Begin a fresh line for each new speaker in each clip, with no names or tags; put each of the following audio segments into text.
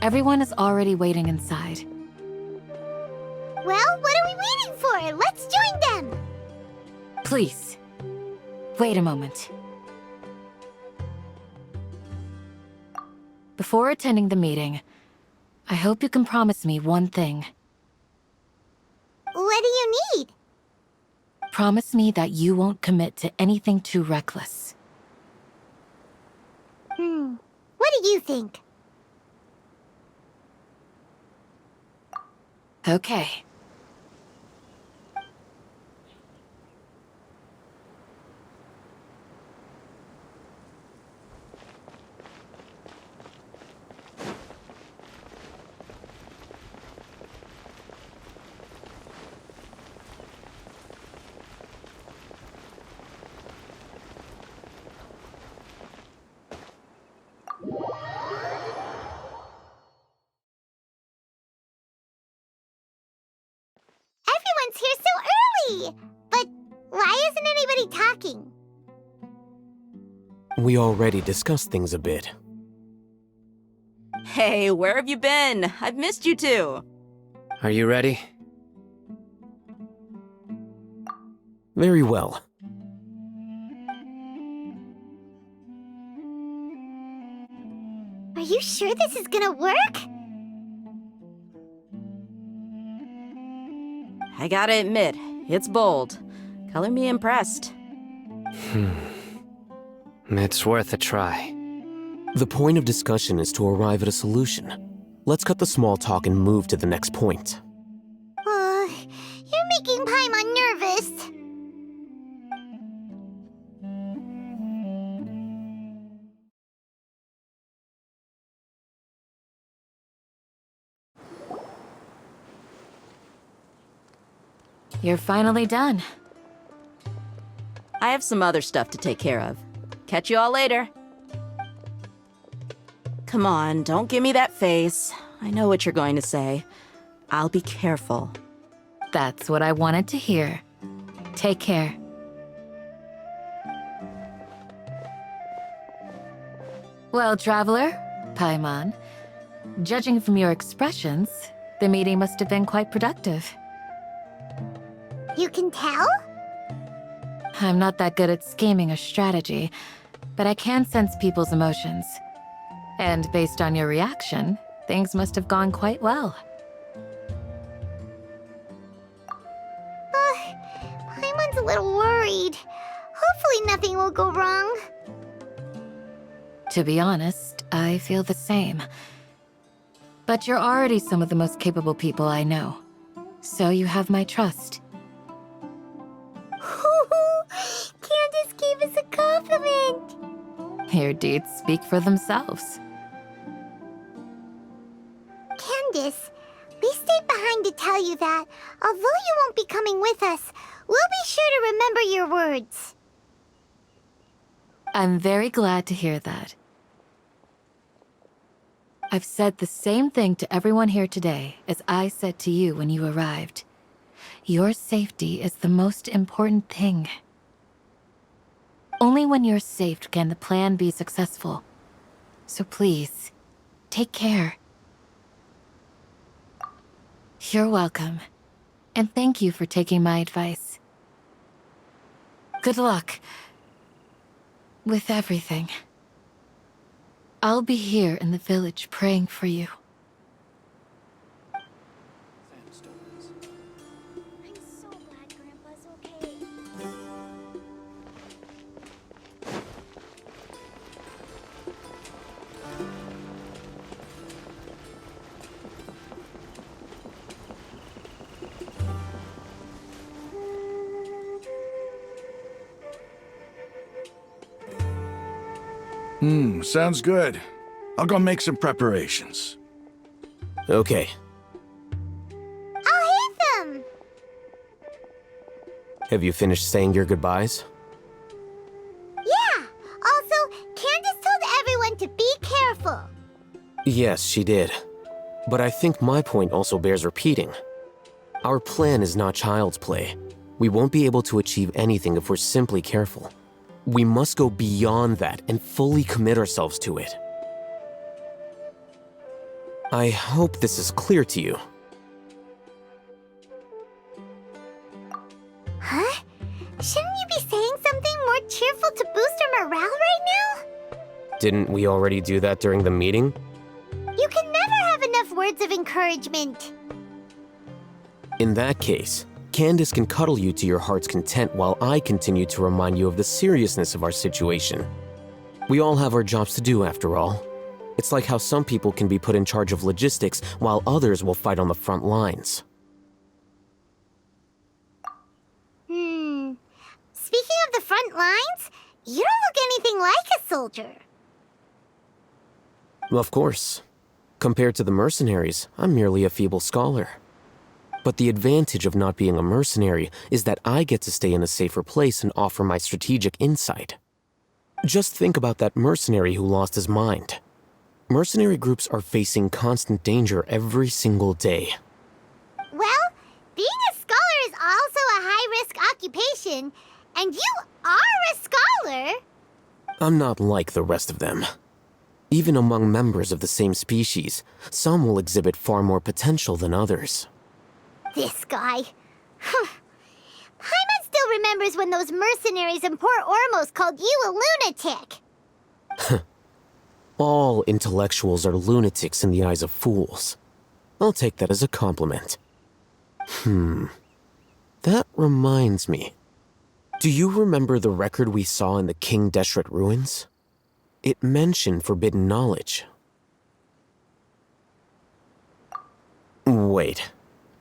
Everyone is already waiting inside.
Well, what are we waiting for? Let's join them!
Please, wait a moment. Before attending the meeting, I hope you can promise me one thing.
What do you need?
Promise me that you won't commit to anything too reckless.
What do you think?
Okay.
Everyone's here so early! But why isn't anybody talking?
We already discussed things a bit.
Hey, where have you been? I've missed you too.
Are you ready?
Very well.
Are you sure this is gonna work?
I gotta admit, it's bold. Color me impressed.
It's worth a try.
The point of discussion is to arrive at a solution. Let's cut the small talk and move to the next point.
You're making Paimon nervous.
You're finally done.
I have some other stuff to take care of. Catch you all later. Come on, don't give me that face. I know what you're going to say. I'll be careful.
That's what I wanted to hear. Take care. Well, Traveler, Paimon, judging from your expressions, the meeting must have been quite productive.
You can tell?
I'm not that good at scheming or strategy, but I can sense people's emotions. And based on your reaction, things must have gone quite well.
Paimon's a little worried. Hopefully nothing will go wrong.
To be honest, I feel the same. But you're already some of the most capable people I know. So you have my trust.
Candace gave us a compliment!
Your deeds speak for themselves.
Candace, we stayed behind to tell you that, although you won't be coming with us, we'll be sure to remember your words.
I'm very glad to hear that. I've said the same thing to everyone here today as I said to you when you arrived. Your safety is the most important thing. Only when you're safe can the plan be successful. So please, take care. You're welcome. And thank you for taking my advice. Good luck with everything. I'll be here in the village praying for you.
I'm so glad Grandpa's okay.
Sounds good. I'll go make some preparations.
Okay.
I'll hit them!
Have you finished saying your goodbyes?
Yeah! Also, Candace told everyone to be careful.
Yes, she did. But I think my point also bears repeating. Our plan is not child's play. We won't be able to achieve anything if we're simply careful. We must go beyond that and fully commit ourselves to it. I hope this is clear to you.
Huh? Shouldn't you be saying something more cheerful to boost our morale right now?
Didn't we already do that during the meeting?
You can never have enough words of encouragement.
In that case, Candace can cuddle you to your heart's content while I continue to remind you of the seriousness of our situation. We all have our jobs to do, after all. It's like how some people can be put in charge of logistics while others will fight on the front lines.
Speaking of the front lines, you don't look anything like a soldier.
Of course. Compared to the mercenaries, I'm merely a feeble scholar. But the advantage of not being a mercenary is that I get to stay in a safer place and offer my strategic insight. Just think about that mercenary who lost his mind. Mercenary groups are facing constant danger every single day.
Well, being a scholar is also a high-risk occupation, and you are a scholar.
I'm not like the rest of them. Even among members of the same species, some will exhibit far more potential than others.
This guy. Paimon still remembers when those mercenaries in Port Ormos called you a lunatic.
All intellectuals are lunatics in the eyes of fools. I'll take that as a compliment. That reminds me. Do you remember the record we saw in the King Deshret ruins? It mentioned forbidden knowledge. Wait.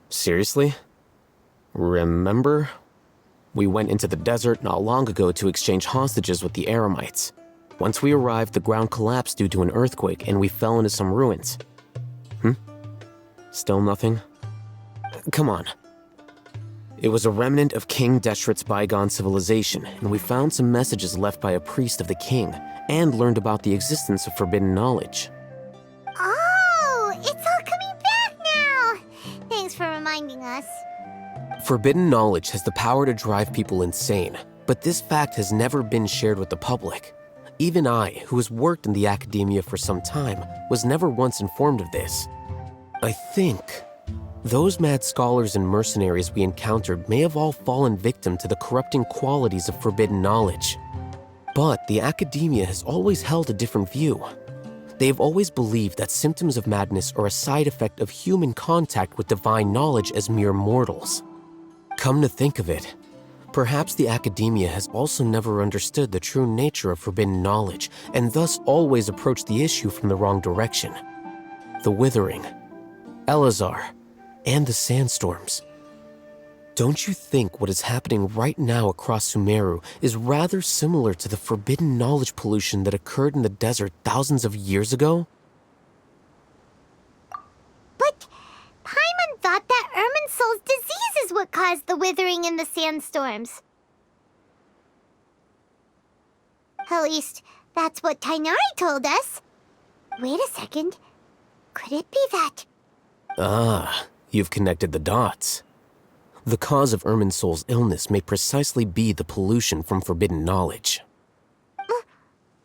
Seriously? Remember? We went into the desert not long ago to exchange hostages with the Eremites. Once we arrived, the ground collapsed due to an earthquake and we fell into some ruins. Still nothing? Come on. It was a remnant of King Deshret's bygone civilization, and we found some messages left by a priest of the king, and learned about the existence of forbidden knowledge.
Oh, it's all coming back now. Thanks for reminding us.
Forbidden knowledge has the power to drive people insane, but this fact has never been shared with the public. Even I, who has worked in the academia for some time, was never once informed of this. I think those mad scholars and mercenaries we encountered may have all fallen victim to the corrupting qualities of forbidden knowledge. But the academia has always held a different view. They've always believed that symptoms of madness are a side effect of human contact with divine knowledge as mere mortals. Come to think of it, perhaps the academia has also never understood the true nature of forbidden knowledge and thus always approached the issue from the wrong direction. The Withering, Elazar, and the sandstorms. Don't you think what is happening right now across Sumeru is rather similar to the forbidden knowledge pollution that occurred in the desert thousands of years ago?
But Paimon thought that Irminsul's disease is what caused the withering in the sandstorms. At least, that's what Tainari told us. Wait a second. Could it be that?
Ah, you've connected the dots. The cause of Irminsul's illness may precisely be the pollution from forbidden knowledge.
But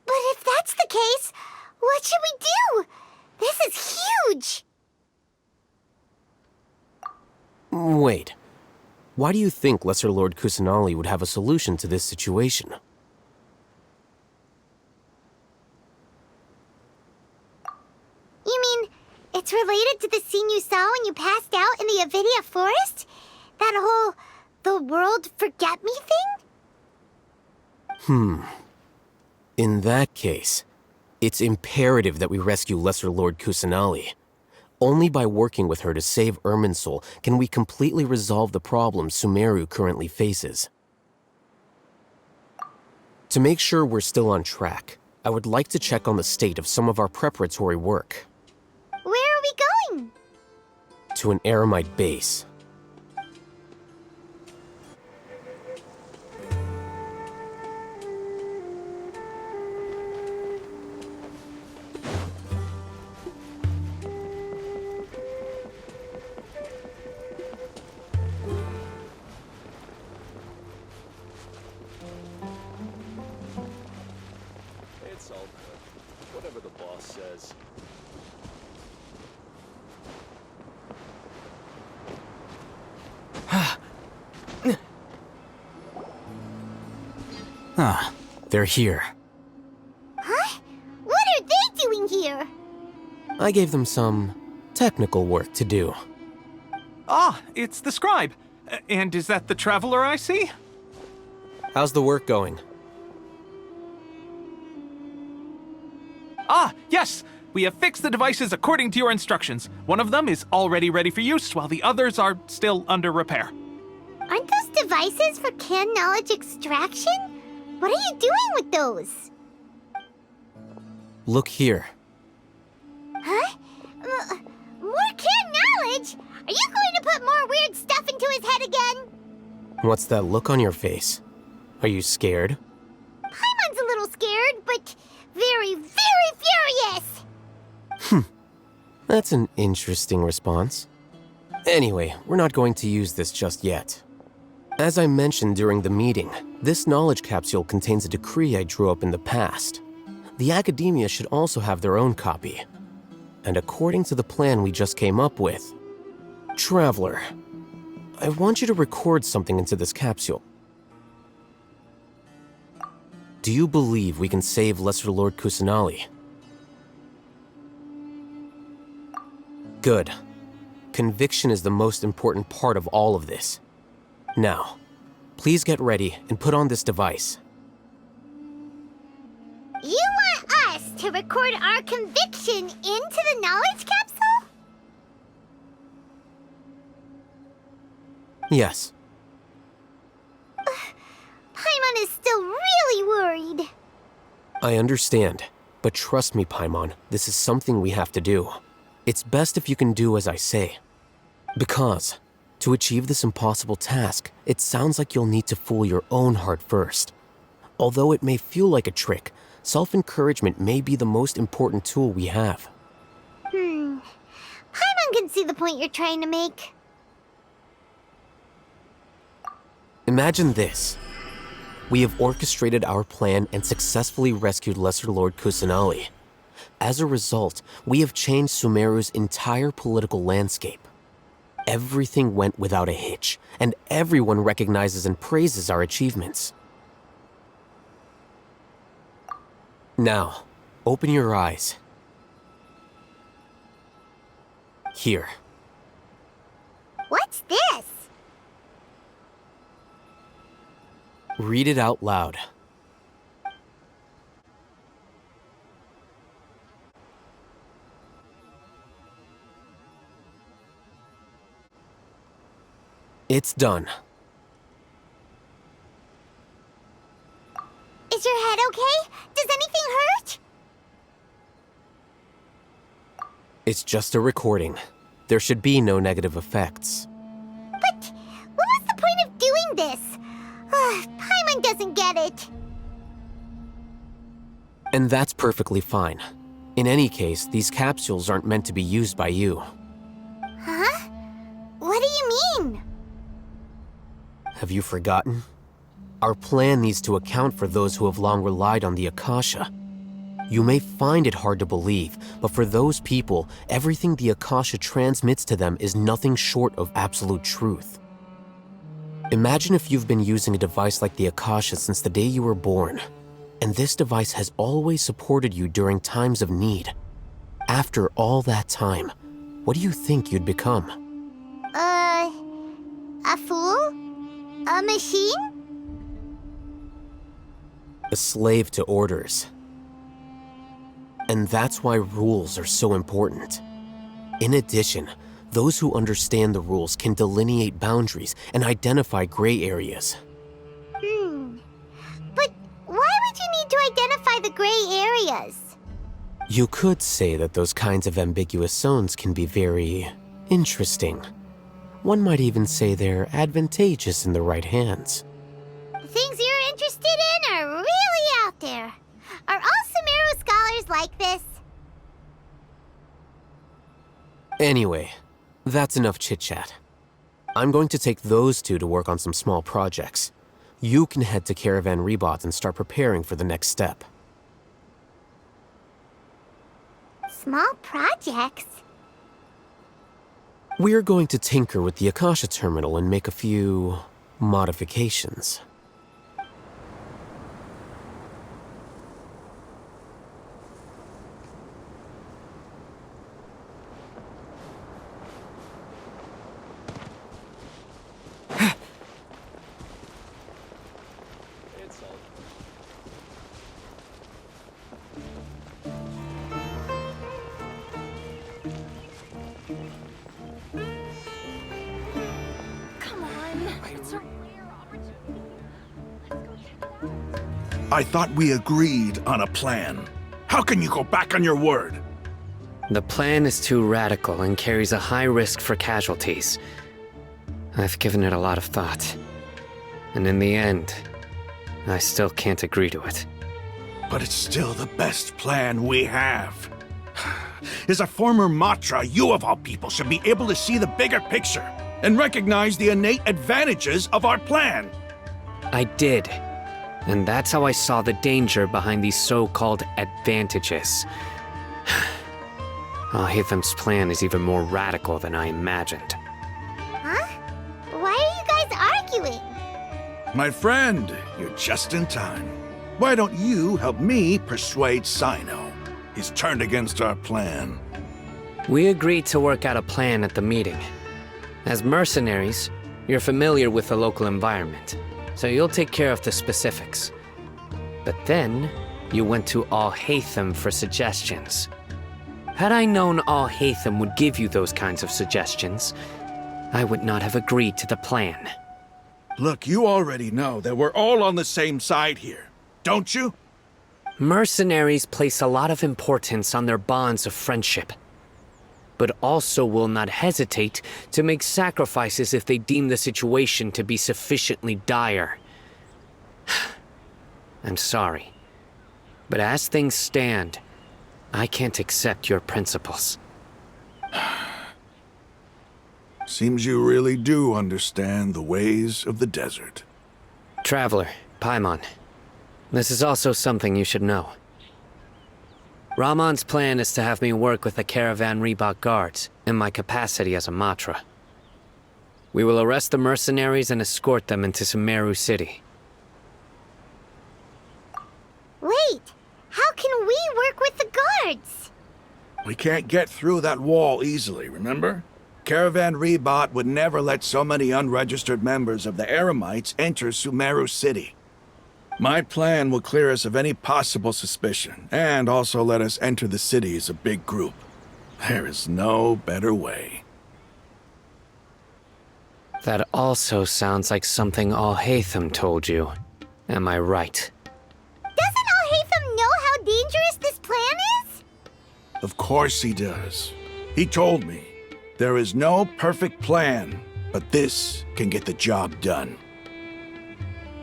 if that's the case, what should we do? This is huge!
Wait. Why do you think Lesser Lord Kusanali would have a solution to this situation?
You mean, it's related to the scene you saw when you passed out in the Avidia forest? That whole, the world forget me thing?
In that case, it's imperative that we rescue Lesser Lord Kusanali. Only by working with her to save Irminsul can we completely resolve the problems Sumeru currently faces. To make sure we're still on track, I would like to check on the state of some of our preparatory work.
Where are we going?
To an Eremite base.
It's all good. Whatever the boss says.
Ah, they're here.
Huh? What are they doing here?
I gave them some technical work to do.
Ah, it's the scribe. And is that the traveler I see?
How's the work going?
Ah, yes! We have fixed the devices according to your instructions. One of them is already ready for use, while the others are still under repair.
Aren't those devices for canned knowledge extraction? What are you doing with those?
Look here.
Huh? More canned knowledge? Are you going to put more weird stuff into his head again?
What's that look on your face? Are you scared?
Paimon's a little scared, but very, very furious!
That's an interesting response. Anyway, we're not going to use this just yet. As I mentioned during the meeting, this knowledge capsule contains a decree I drew up in the past. The academia should also have their own copy. And according to the plan we just came up with, Traveler, I want you to record something into this capsule. Do you believe we can save Lesser Lord Kusanali? Good. Conviction is the most important part of all of this. Now, please get ready and put on this device.
You want us to record our conviction into the knowledge capsule?
Yes.
Paimon is still really worried.
I understand, but trust me, Paimon, this is something we have to do. It's best if you can do as I say. Because, to achieve this impossible task, it sounds like you'll need to fool your own heart first. Although it may feel like a trick, self-encouragement may be the most important tool we have.
Paimon can see the point you're trying to make.
Imagine this. We have orchestrated our plan and successfully rescued Lesser Lord Kusanali. As a result, we have changed Sumeru's entire political landscape. Everything went without a hitch, and everyone recognizes and praises our achievements. Now, open your eyes. Here.
What's this?
Read it out loud. It's done.
Is your head okay? Does anything hurt?
It's just a recording. There should be no negative effects.
But what was the point of doing this? Paimon doesn't get it.
And that's perfectly fine. In any case, these capsules aren't meant to be used by you.
Huh? What do you mean?
Have you forgotten? Our plan needs to account for those who have long relied on the Akasha. You may find it hard to believe, but for those people, everything the Akasha transmits to them is nothing short of absolute truth. Imagine if you've been using a device like the Akasha since the day you were born, and this device has always supported you during times of need. After all that time, what do you think you'd become?
A fool? A machine?
A slave to orders. And that's why rules are so important. In addition, those who understand the rules can delineate boundaries and identify gray areas.
But why would you need to identify the gray areas?
You could say that those kinds of ambiguous zones can be very interesting. One might even say they're advantageous in the right hands.
The things you're interested in are really out there. Are all Sumeru scholars like this?
Anyway, that's enough chit-chat. I'm going to take those two to work on some small projects. You can head to Caravan Rebot and start preparing for the next step.
Small projects?
We're going to tinker with the Akasha terminal and make a few modifications.
I thought we agreed on a plan. How can you go back on your word?
The plan is too radical and carries a high risk for casualties. I've given it a lot of thought. And in the end, I still can't agree to it.
But it's still the best plan we have. As a former Matra, you of all people should be able to see the bigger picture and recognize the innate advantages of our plan.
I did. And that's how I saw the danger behind these so-called advantages. Alhatham's plan is even more radical than I imagined.
Huh? Why are you guys arguing?
My friend, you're just in time. Why don't you help me persuade Sino? He's turned against our plan.
We agreed to work out a plan at the meeting. As mercenaries, you're familiar with the local environment, so you'll take care of the specifics. But then, you went to Alhatham for suggestions. Had I known Alhatham would give you those kinds of suggestions, I would not have agreed to the plan.
Look, you already know that we're all on the same side here, don't you?
Mercenaries place a lot of importance on their bonds of friendship, but also will not hesitate to make sacrifices if they deem the situation to be sufficiently dire. I'm sorry, but as things stand, I can't accept your principles.
Seems you really do understand the ways of the desert.
Traveler, Paimon, this is also something you should know. Ramon's plan is to have me work with the Caravan Reebok guards in my capacity as a Matra. We will arrest the mercenaries and escort them into Sumeru City.
Wait, how can we work with the guards?
We can't get through that wall easily, remember? Caravan Reebok would never let so many unregistered members of the Eremites enter Sumeru City. My plan will clear us of any possible suspicion, and also let us enter the city as a big group. There is no better way.
That also sounds like something Alhatham told you. Am I right?
Doesn't Alhatham know how dangerous this plan is?
Of course he does. He told me, there is no perfect plan, but this can get the job done.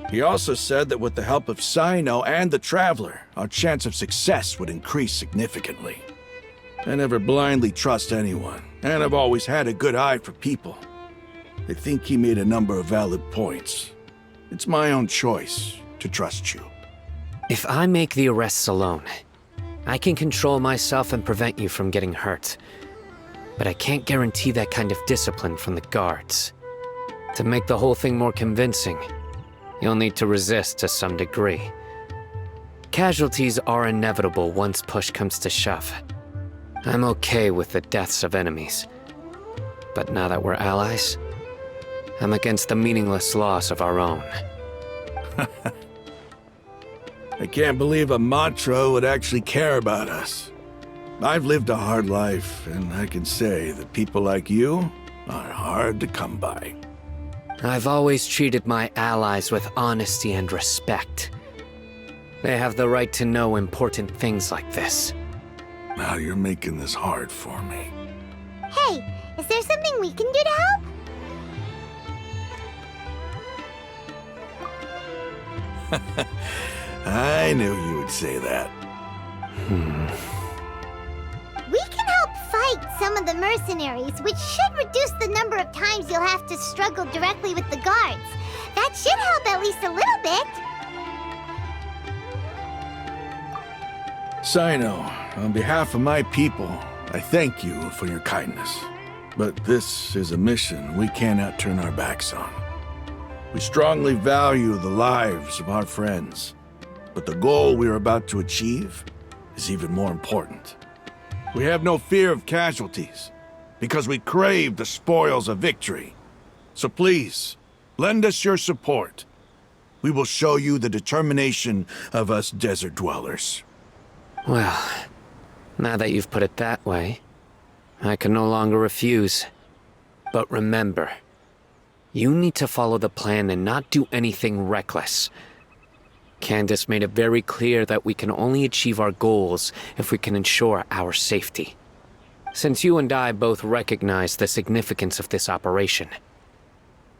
He also said that with the help of Sino and the Traveler, our chance of success would increase significantly. I never blindly trust anyone, and I've always had a good eye for people. I think he made a number of valid points. It's my own choice to trust you.
If I make the arrests alone, I can control myself and prevent you from getting hurt. But I can't guarantee that kind of discipline from the guards. To make the whole thing more convincing, you'll need to resist to some degree. Casualties are inevitable once push comes to shove. I'm okay with the deaths of enemies. But now that we're allies, I'm against the meaningless loss of our own.
I can't believe a Matra would actually care about us. I've lived a hard life, and I can say that people like you are hard to come by.
I've always treated my allies with honesty and respect. They have the right to know important things like this.
Now you're making this hard for me.
Hey, is there something we can do to help?
I knew you would say that.
We can help fight some of the mercenaries, which should reduce the number of times you'll have to struggle directly with the guards. That should help at least a little bit.
Sino, on behalf of my people, I thank you for your kindness. But this is a mission we cannot turn our backs on. We strongly value the lives of our friends, but the goal we are about to achieve is even more important. We have no fear of casualties, because we crave the spoils of victory. So please, lend us your support. We will show you the determination of us desert dwellers.
Well, now that you've put it that way, I can no longer refuse. But remember, you need to follow the plan and not do anything reckless. Candace made it very clear that we can only achieve our goals if we can ensure our safety. Since you and I both recognize the significance of this operation,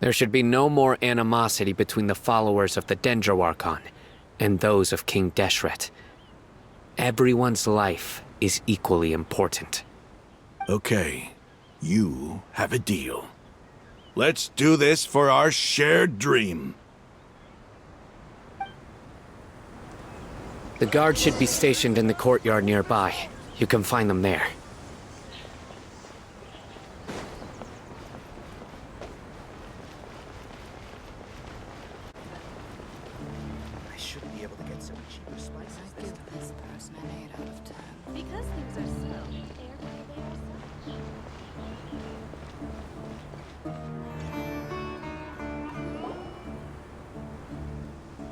there should be no more animosity between the followers of the Dendro Archon and those of King Deshret. Everyone's life is equally important.
Okay, you have a deal. Let's do this for our shared dream.
The guards should be stationed in the courtyard nearby. You can find them there.
I shouldn't be able to get some cheaper spices this time.
This person an 8 out of 10.
Because things are slow,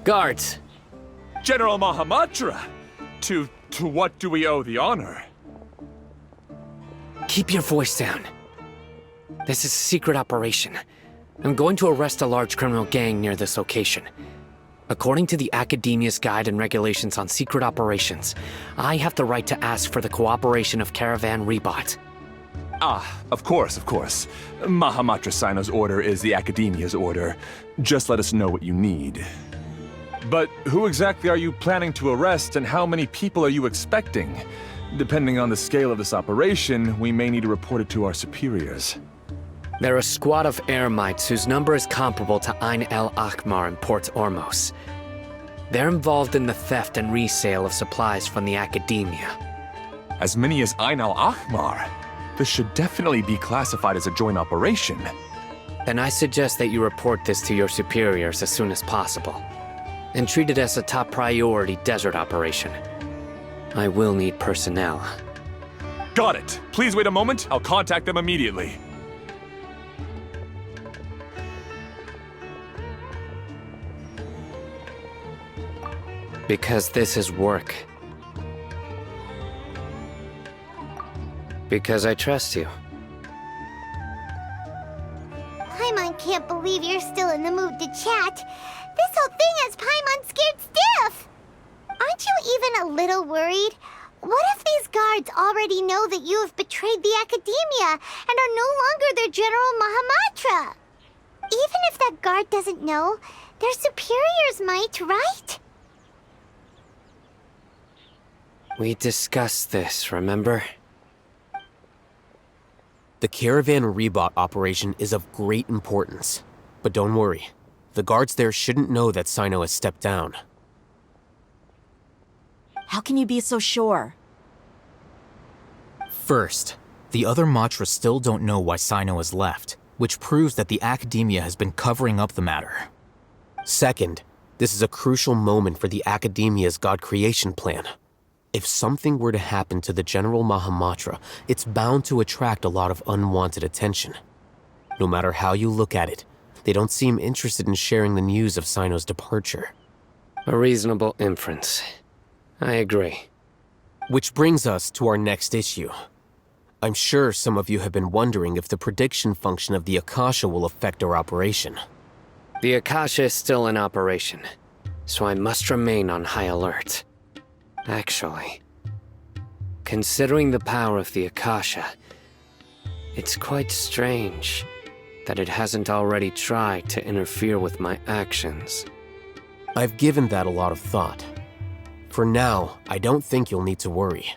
Guards!
General Mahamatra! To what do we owe the honor?
Keep your voice down. This is a secret operation. I'm going to arrest a large criminal gang near this location. According to the Academia's Guide and Regulations on Secret Operations, I have the right to ask for the cooperation of Caravan Rebot.
Ah, of course, of course. Mahamatra Sino's order is the Academia's order. Just let us know what you need. But who exactly are you planning to arrest, and how many people are you expecting? Depending on the scale of this operation, we may need to report it to our superiors.
They're a squad of Eremites whose number is comparable to Ain el Akhmar in Port Ormos. They're involved in the theft and resale of supplies from the Academia.
As many as Ain al-Akhmar? This should definitely be classified as a joint operation.
Then I suggest that you report this to your superiors as soon as possible, and treat it as a top priority desert operation. I will need personnel.
Got it. Please wait a moment. I'll contact them immediately.
Because this is work. Because I trust you.
Paimon can't believe you're still in the mood to chat. This whole thing has Paimon scared stiff. Aren't you even a little worried? What if these guards already know that you have betrayed the Academia and are no longer their General Mahamatra? Even if that guard doesn't know, their superiors might, right?
We discussed this, remember?
The Caravan Rebot operation is of great importance. But don't worry, the guards there shouldn't know that Sino has stepped down.
How can you be so sure?
First, the other Matra still don't know why Sino has left, which proves that the Academia has been covering up the matter.
Second, this is a crucial moment for the Academia's God creation plan. If something were to happen to the General Mahamatra, it's bound to attract a lot of unwanted attention. No matter how you look at it, they don't seem interested in sharing the news of Sino's departure.
A reasonable inference. I agree.
Which brings us to our next issue. I'm sure some of you have been wondering if the prediction function of the Akasha will affect our operation.
The Akasha is still in operation, so I must remain on high alert. Actually, considering the power of the Akasha, it's quite strange that it hasn't already tried to interfere with my actions.
I've given that a lot of thought. For now, I don't think you'll need to worry.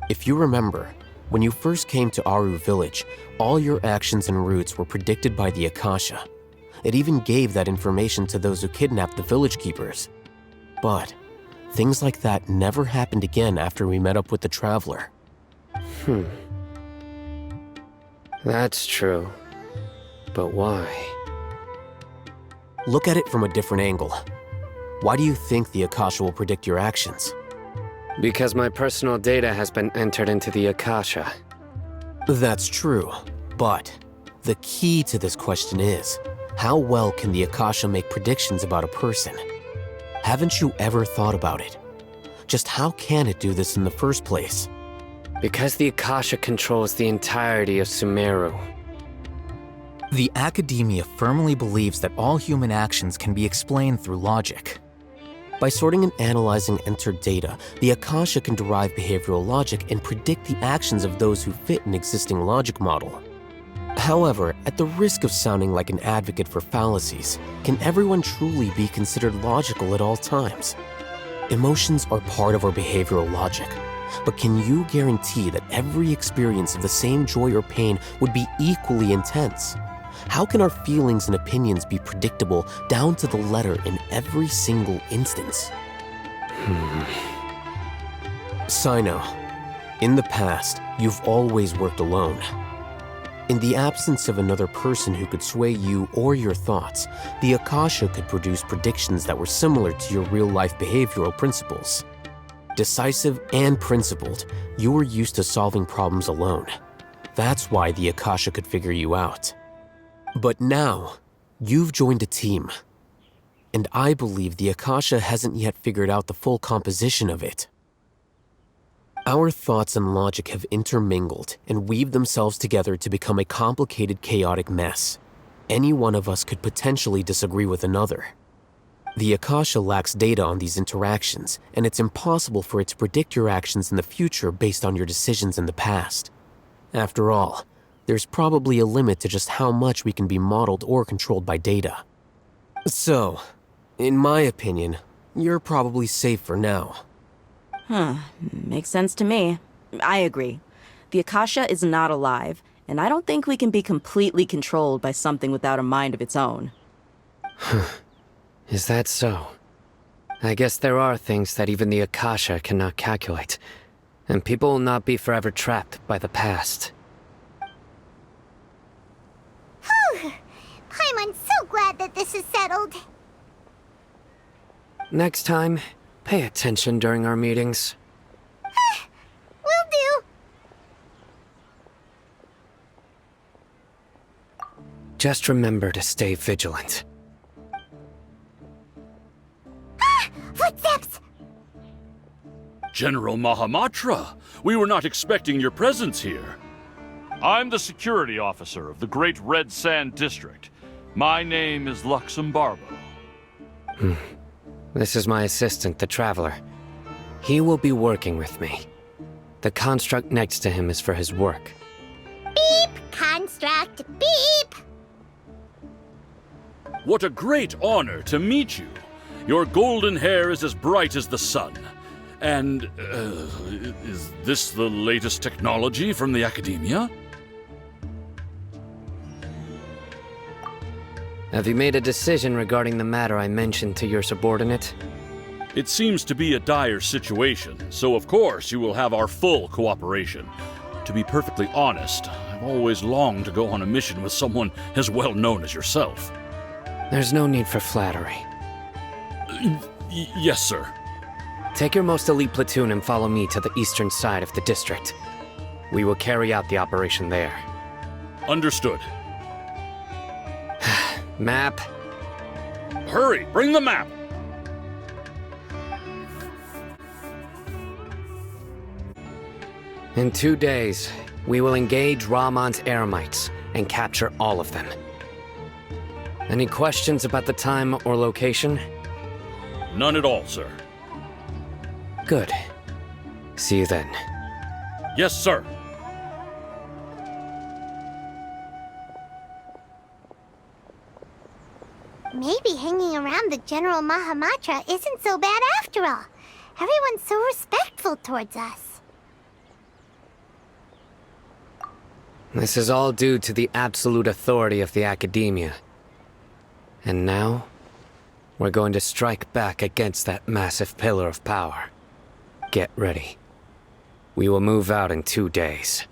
If you remember, when you first came to Aru Village, all your actions and routes were predicted by the Akasha. It even gave that information to those who kidnapped the village keepers. But things like that never happened again after we met up with the Traveler.
That's true. But why?
Look at it from a different angle. Why do you think the Akasha will predict your actions?
Because my personal data has been entered into the Akasha.
That's true, but the key to this question is, how well can the Akasha make predictions about a person? Haven't you ever thought about it? Just how can it do this in the first place?
Because the Akasha controls the entirety of Sumeru.
The Academia firmly believes that all human actions can be explained through logic.
By sorting and analyzing entered data, the Akasha can derive behavioral logic and predict the actions of those who fit an existing logic model. However, at the risk of sounding like an advocate for fallacies, can everyone truly be considered logical at all times? Emotions are part of our behavioral logic, but can you guarantee that every experience of the same joy or pain would be equally intense? How can our feelings and opinions be predictable down to the letter in every single instance? Sino, in the past, you've always worked alone. In the absence of another person who could sway you or your thoughts, the Akasha could produce predictions that were similar to your real-life behavioral principles. Decisive and principled, you were used to solving problems alone. That's why the Akasha could figure you out. But now, you've joined a team. And I believe the Akasha hasn't yet figured out the full composition of it. Our thoughts and logic have intermingled and weaved themselves together to become a complicated, chaotic mess. Any one of us could potentially disagree with another. The Akasha lacks data on these interactions, and it's impossible for it to predict your actions in the future based on your decisions in the past. After all, there's probably a limit to just how much we can be modeled or controlled by data. So, in my opinion, you're probably safe for now.
Makes sense to me. I agree. The Akasha is not alive, and I don't think we can be completely controlled by something without a mind of its own.
Is that so? I guess there are things that even the Akasha cannot calculate, and people will not be forever trapped by the past.
Whew! Paimon's so glad that this is settled.
Next time, pay attention during our meetings.
Will do.
Just remember to stay vigilant.
Footsteps!
General Mahamatra, we were not expecting your presence here.
I'm the security officer of the Great Red Sand District. My name is Luxembarbo.
This is my assistant, the Traveler. He will be working with me. The construct next to him is for his work.
Beep! Construct, beep!
What a great honor to meet you. Your golden hair is as bright as the sun. And, is this the latest technology from the Academia?
Have you made a decision regarding the matter I mentioned to your subordinate?
It seems to be a dire situation, so of course you will have our full cooperation. To be perfectly honest, I've always longed to go on a mission with someone as well known as yourself.
There's no need for flattery.
Yes, sir.
Take your most elite platoon and follow me to the eastern side of the district. We will carry out the operation there.
Understood.
Map.
Hurry, bring the map!
In 2 days, we will engage Ramon's Eremites and capture all of them. Any questions about the time or location?
None at all, sir.
Good. See you then.
Yes, sir.
Maybe hanging around the General Mahamatra isn't so bad after all. Everyone's so respectful towards us.
This is all due to the absolute authority of the Academia. And now, we're going to strike back against that massive pillar of power. Get ready. We will move out in 2 days.